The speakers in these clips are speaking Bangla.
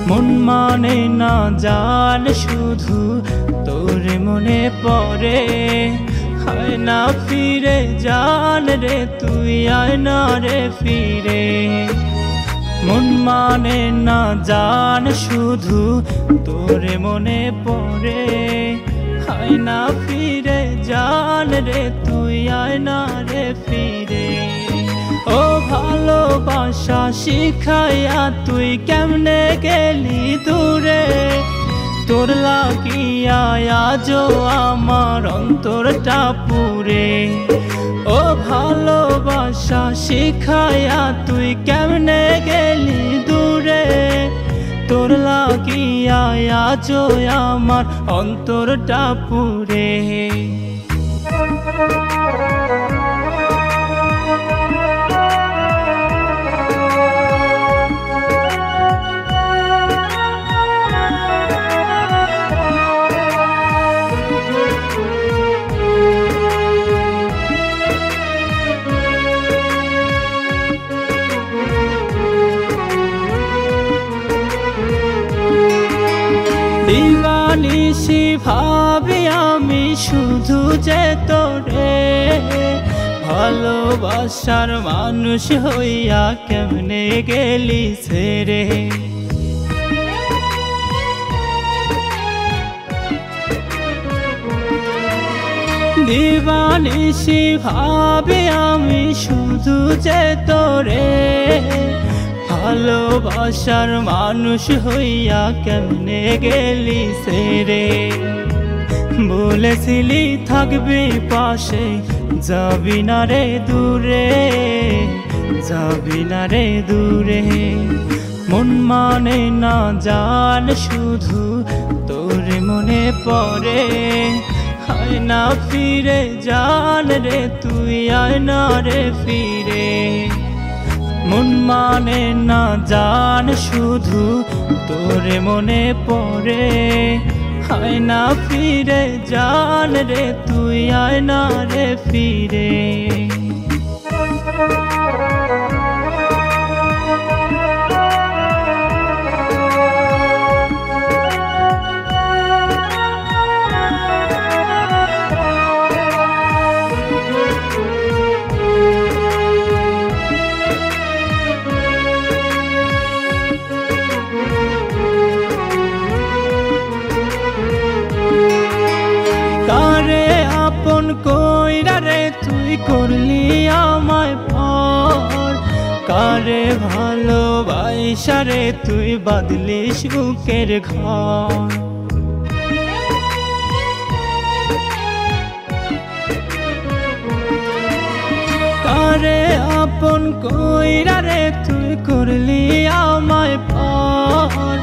মন মানে না জান শুধু তোরে মনে পড়ে, হয় না ফিরে জান রে তুই আয় না রে ফিরে। মন মানে না জান শুধু তোরে মনে পড়ে, হয় না ফিরে জান রে তুই আয় না রে ফিরে। ও ভালোবাসা শিখাইয়া তুই কেমনে গেলি দূরে, তোর লাগিয়া আজও আমার অন্তরটা পুরে। ও ভালোবাসা শিখাইয়া তুই কেমনে গেলি দূরে, তোর লাগিয়া আজও আমার অন্তরটা পুরে। দিবানিশি ভাবি আমি শুধু যে তোরে, ভালোবাসার মানুষ হইয়া কেমনে গেলি ছেড়ে। দিবানিশি ভাবি আমি শুধু যে তোরে, ভালোবাসার মানুষ হইয়া কেমনে গেলি ছেড়ে। বলেছিলি থাকবি পাশে, যাবি না রে দূরে, যাবি না রে দূরে। মন মানে না জান শুধু তোরে মনে পড়ে, হয় না ফিরে জান রে তুই আয় না রে ফিরে। মন মানে না জান শুধু তোরে মনে পড়ে, হয় না ফিরে জান রে তুই আয় না রে ফিরে। আপন কইরা রে তুই করলি আমায় পর, কারে ভালোবাসা রে তুই বাঁধলি সুখের ঘর। কারে আপন কইরা রে তুই করলি আমায় পর,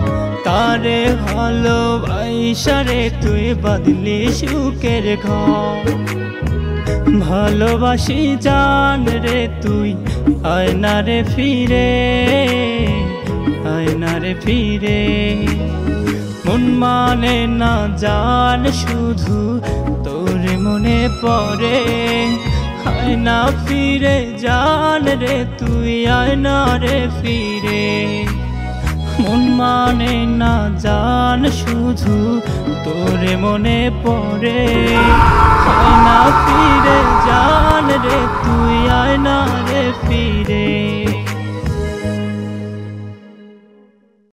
কারে ভালোবাসা রে তুই বাঁধলি সুখের ঘর। ভালোবাসি জান রে তুই আয় না রে ফিরে, আয় না রে ফিরে। মন মানে না জান শুধু তোরে মনে পড়ে, হয় না ফিরে জান রে তুই আয় না রে ফিরে। মন মানে না জান শুধু তোরে মনে পড়ে, হয় না ফিরে জান রে তুই আয় না রে ফিরে।